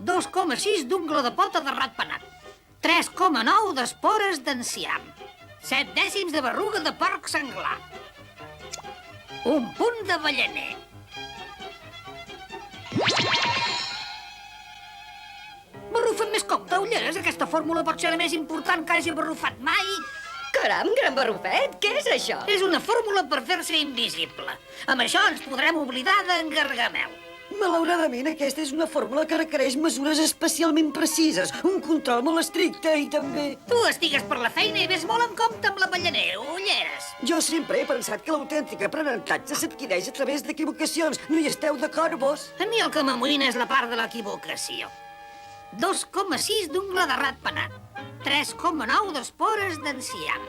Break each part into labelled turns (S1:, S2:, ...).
S1: 2,6 d'ungla de pota de ratpenat, 3,9 d'espores d'enciam, 7 dècims de berruga de porc senglar, un punt de ballaner. Barrufa't més compte, ulleres. Aquesta fórmula pot ser la més important que hagi barrufat mai.
S2: Caram, gran barrufet, què és això?
S1: És una fórmula per fer-se invisible. Amb això ens podrem oblidar d'en Gargamel.
S3: Malauradament, aquesta és una fórmula que requereix mesures especialment precises, un control molt estricte i també...
S1: Tu estigues per la feina i ves molt en compte amb la ballaner, ulleres.
S3: Jo sempre he pensat que l'autèntic aprenentatge s'adquireix a través d'equivocacions. No hi esteu d'acord, vos?
S1: A mi el que m'amoïna és la part de l'equivocació. 2,6 d'ungla de ratpenat, 3,9 d'espores d'enciam,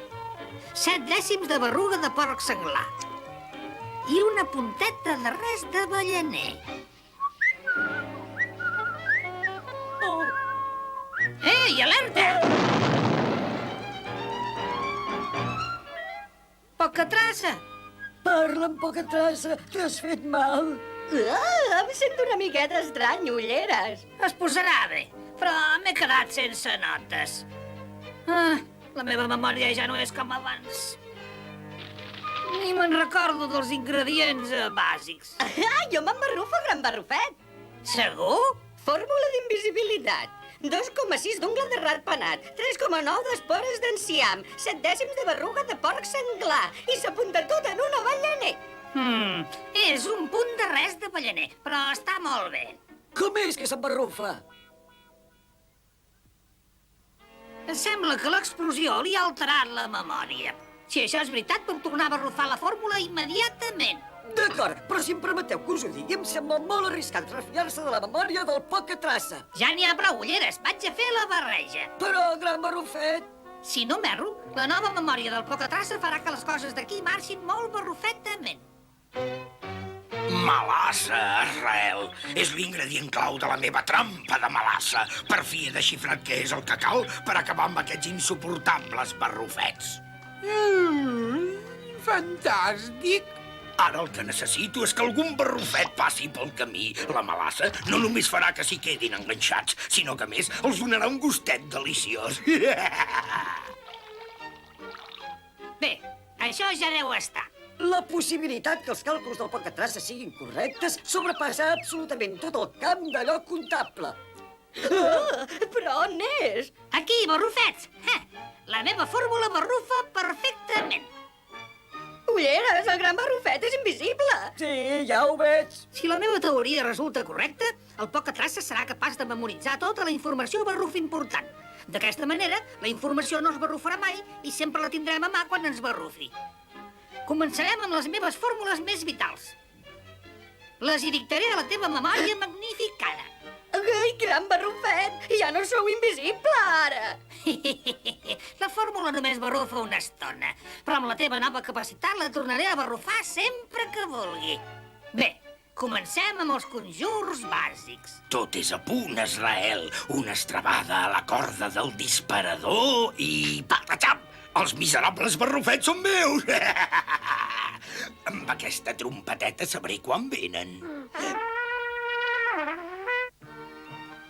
S1: 7 dècims de berruga de porc senglar i una punteta de res de ballaner. Ei, alerta! Poca traça.
S3: Parla amb poca traça, t'has fet mal.
S2: Em sento una miqueta estrany, ulleres.
S1: Es posarà bé, però m'he quedat sense notes. La meva memòria ja no és com abans. Ni me'n recordo dels ingredients bàsics.
S2: Jo m'embarrufo, gran barrufet.
S1: Segur?
S2: Fórmula d'invisibilitat. 2,6 d'ungla de ratpenat, 3,9 d'espores d'enciam, 7 dècims de berruga de porc senglar i s'apunta tot en una ballaner.
S1: És un punt de res de ballaner, però està molt bé.
S3: Com és que s'embarrufa?
S1: Sembla que l'explosió li ha alterat la memòria. Si això és veritat, puc tornar a barrufar la fórmula immediatament.
S3: D'acord, però si em permeteu que us ho digui, em sembla molt arriscat refiar-se de la memòria del poca traça.
S1: Ja n'hi ha prou, ulleres. Vaig a fer la barreja.
S3: Però, gran barrufet...
S1: Si no m'erro, la nova memòria del poca traça farà que les coses d'aquí marxin molt barrufetament.
S4: Melassa, Israel. És l'ingredient clau de la meva trampa de melassa. Per fi he desxifrat què és el que cal per acabar amb aquests insuportables barrufets.
S5: Fantàstic!
S4: Ara el que necessito és que algun barrufet passi pel camí. La melassa no només farà que s'hi quedin enganxats, sinó que, a més, els donarà un gustet deliciós.
S1: Bé, això ja deu estar.
S3: La possibilitat que els càlculs del poca traça siguin correctes sobrepassa absolutament tot el camp d'allò comptable.
S2: Però on és?
S1: Aquí, barrufets! La meva fórmula barrufa perfectament.
S2: Ulleres, el gran barrufet és invisible.
S3: Sí, ja ho veig.
S1: Si la meva teoria resulta correcta, el poca traça serà capaç de memoritzar tota la informació barruf important. D'aquesta manera, la informació no es barrufarà mai i sempre la tindrem a mà quan ens barrufi. Començarem amb les meves fórmules més vitals. Les hi dictaré a la teva memòria magnificada.
S2: Ai, gran barrufet, ja no sou invisible, ara.
S1: La fórmula només barrufa una estona, però amb la teva nova capacitat la tornaré a barrufar sempre que vulgui. Bé, comencem amb els conjurs bàsics.
S4: Tot és a punt, Israel. Una estrabada a la corda del disparador i... Patatxam! Els miserables barrufets són meus! Amb aquesta trompeteta sabré quan venen.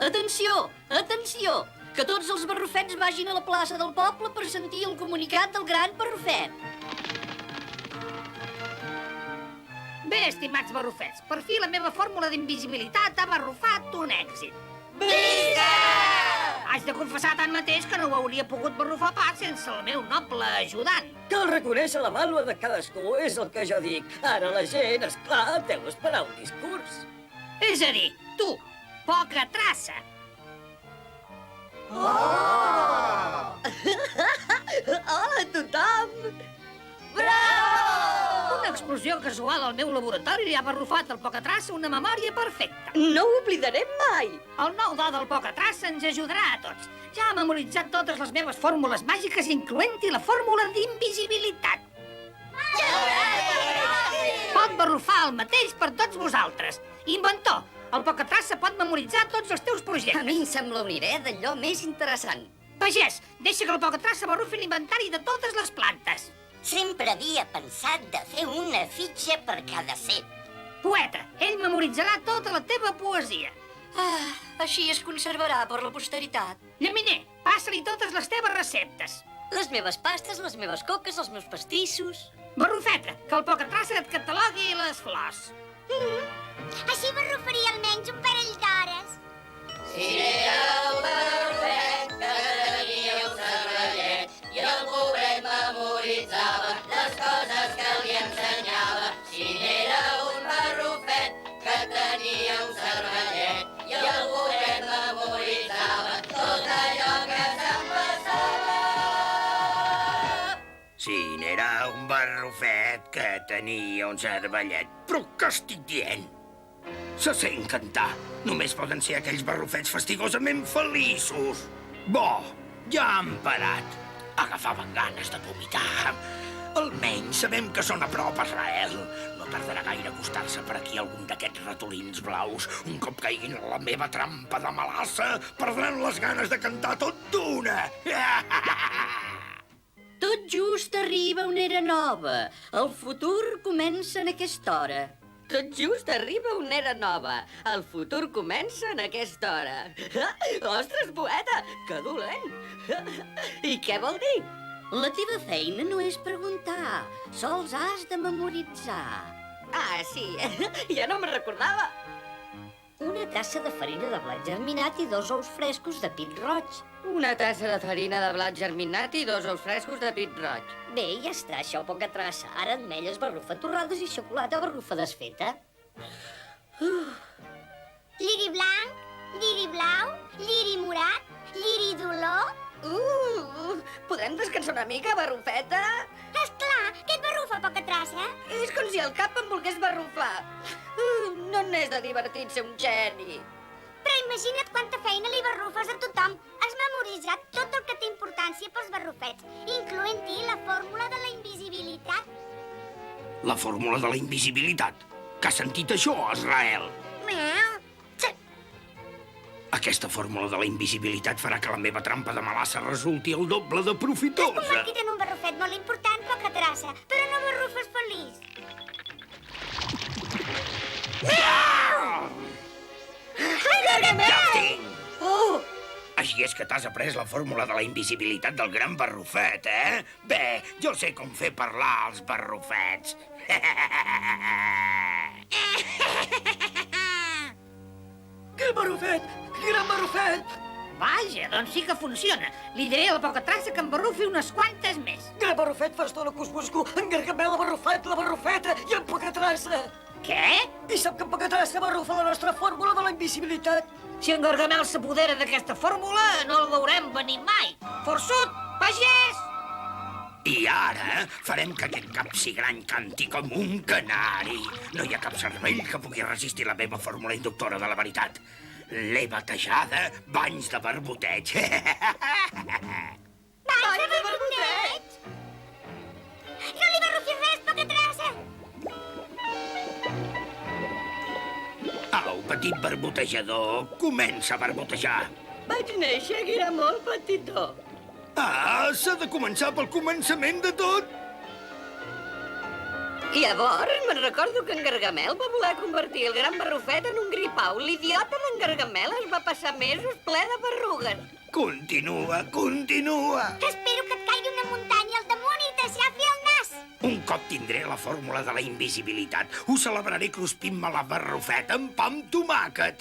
S6: Atenció, atenció! Que tots els barrufets vagin a la plaça del poble per sentir el comunicat del gran barrufet.
S1: Bé, estimats barrufets, per fi la meva fórmula d'invisibilitat ha barrufat un èxit.
S6: Visca!
S1: Haig de confessar tanmateix que no ho hauria pogut barrufar pas sense el meu noble ajudant.
S3: Cal reconèixer la vàlua de cadascú, és el que jo dic. Ara la gent, esclar, deu esperar un discurs.
S1: És a dir, tu, poca traça.
S2: Hola, tothom!
S1: Una explosió casual al meu laboratori li ha barrufat al poca traça una memòria perfecta.
S2: No ho oblidarem mai.
S1: El nou do del poca traça ens ajudarà a tots. Ja ha memoritzat totes les meves fórmules màgiques, incloent-hi la fórmula d'invisibilitat. Pot barrufar el mateix per tots vosaltres. Inventor, el poca traça pot memoritzar tots els teus
S6: A
S1: projectes.
S6: mi em sembla una idea d'allò més interessant.
S1: Pagès, deixa que el poca traça barrufi l'inventari de totes les plantes.
S7: Sempre havia pensat de fer una fitxa per cada cep.
S1: Poeta, ell memoritzarà tota la teva poesia.
S6: Així es conservarà per la posteritat.
S1: Llaminer, passa-li totes les teves receptes.
S2: Les meves pastes, les meves coques, els meus pastissos...
S1: Barrufeta, que el Pocatraça et catalogui les flors.
S5: Així barrufaria almenys un parell d'hores.
S4: Si n'era un barrufet que tenia un cervellet. Però què estic dient? Se sent cantar. Només poden ser aquells barrufets fastigosament feliços. Bo, ja han parat. Agafaven ganes de vomitar. Almenys sabem que són a prop, Israel. No tardarà gaire a acostar-se per aquí algun d'aquests ratolins blaus. Un cop caiguin a la meva trampa de melassa, perdran les ganes de cantar tot d'una.
S2: Tot just arriba una era nova. El futur comença en aquesta hora. Tot just arriba una era nova. El futur comença en aquesta hora. Ostres, poeta, que dolent. I què vol dir? La teva feina no és preguntar, sols has de memoritzar. Ah, sí, ja no me'n recordava.
S8: Una tassa de farina de blat germinat i 2 ous frescos de pit roig.
S2: Una tassa de farina de blat germinat i 2 ous frescos de pit roig.
S8: Bé, ja està, això poca traça. Ara ametlles, barrufa torrades i xocolata barrufa desfeta.
S5: Lliri blanc, lliri blau, lliri morat, lliri dolor...
S2: Podem descansar una mica, barrufeta?
S5: Esclar, què et barrufa, Pocatraça?
S2: És com si el cap em volgués barrufar. No n'és de divertit ser un geni.
S5: Però imagina't quanta feina li barrufes a tothom. Has memoritzat tot el que té importància pels barrufets, incloent-hi la fórmula de la invisibilitat.
S4: La fórmula de la invisibilitat. Que has sentit això, Israel?
S5: Miau.
S4: Aquesta fórmula de la invisibilitat farà que la meva trampa de melassa resulti el doble de
S5: T'has
S4: profitosa.
S5: convertit en un barrufet molt important, Pocatraça, però no barrufes feliç.
S4: Ja el tinc! Així és que t'has après la fórmula de la invisibilitat del gran barrufet, eh? Bé, jo sé com fer parlar els barrufets.
S3: Que barrufet! Que gran barrufet!
S1: Vaja, doncs sí que funciona. Li diré a la Pocatraça que em barrufi unes quantes més.
S3: Gran barrufet, fa estona que us busco. En Gargamel, la barrufeta i en Pocatraça.
S1: Què?
S3: I sap que en Pocatraça barrufa la nostra fórmula de la invisibilitat.
S1: Si en Gargamel s'apodera d'aquesta fórmula, no el veurem venir mai. Forçut, pagès!
S4: I ara farem que aquest capsigrany canti com un canari. No hi ha cap cervell que pugui resistir la meva fórmula inductora de la veritat. L'he batejada banys de barboteig.
S5: Banys de barboteig? No li barrufis res, Pocatraça!
S4: Au, petit barbotejador, comença a barbotejar.
S2: Vaig néixer que era molt petitó.
S4: Ah, s'ha de començar pel començament de tot.
S2: I llavors me'n recordo que en Gargamel va voler convertir el gran barrufet en un gripau. L'idiota d'en Gargamel es va passar mesos ple de berrugues.
S4: Continua, continua.
S5: Espero que et caigui una muntanya al damunt i t'aixafi el nas.
S4: Un cop tindré la fórmula de la invisibilitat, ho celebraré cruspint-me la barrufeta amb pa amb tomàquet.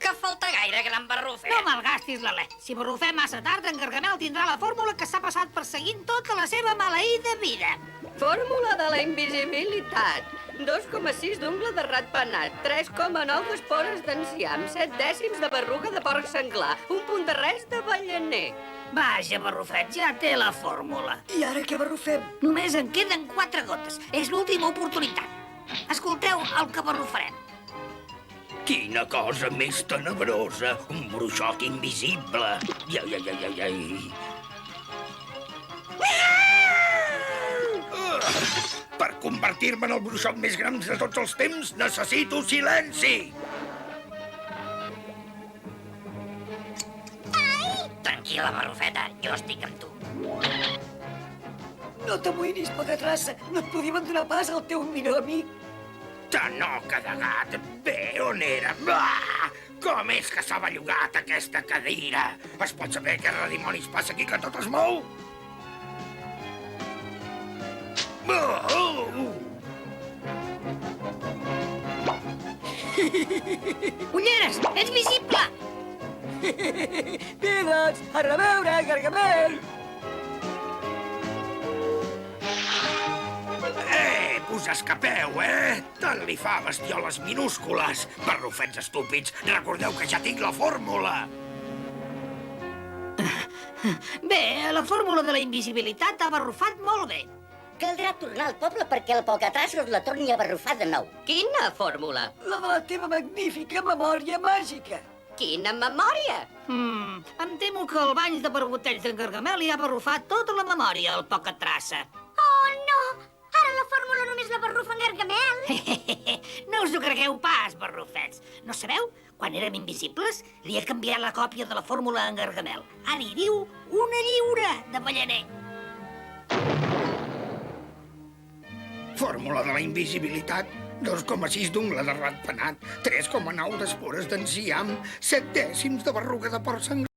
S6: Que falta gaire, gran barrufet.
S1: No malgastis l'alè. Si barrufem massa tard, en Gargamel tindrà la fórmula que s'ha passat perseguint tota la seva maleïda vida.
S2: Fórmula de la invisibilitat. 2,6 d'ungla de ratpenat, 3,9 d'espores d'enciam, 7 dècims de berruga de porc senglar, 1 punt de res de ballaner.
S1: Vaja, barrufet, ja té la fórmula.
S3: I ara què barrufem?
S1: Només en queden 4 gotes. És l'última oportunitat. Escolteu el que barrufarem.
S4: Quina cosa més tenebrosa! Un bruixot invisible! Ai, ai, ai, ai, ai! Per convertir-me en el bruixot més gran de tots els temps, necessito silenci!
S6: Tranquil·la, barrufeta, jo estic amb tu.
S3: No t'amoïnis, Pocatraça. No et podia abandonar pas al teu millor amic.
S4: Tanoca de gat, bé, on era? Ah! Com és que s'ha bellugat aquesta cadira? Es pot saber què redimonis passa aquí que tot es mou?
S1: Ulleres, ets visible!
S3: Bé, doncs, a reveure, Gargamel!
S4: Us escapeu, eh? Tant li fa, bestioles minúscules. Barrufets estúpids, recordeu que ja tinc la fórmula.
S1: Bé, la fórmula de la invisibilitat ha barrufat molt bé.
S7: Caldrà tornar al poble perquè el Pocatraços la torni a barrufar de nou.
S2: Quina fórmula?
S3: La de la teva magnífica memòria màgica.
S2: Quina memòria?
S1: Em temo que el bany de barbotells d'en Gargamel li ha barrufat tota la memòria al Pocatraça.
S5: Oh, no! Ara la fórmula només la barrufa en Gargamel.
S1: No us ho cregueu pas, barrufets. No sabeu? Quan érem invisibles, li he canviat la còpia de la fórmula en Gargamel. Ara hi diu una lliure de ballaner.
S4: Fórmula de la invisibilitat, 2,6 d'ungla de ratpenat, 3,9 d'espores d'enciam, 7 dècims de berruga de porc sangrat.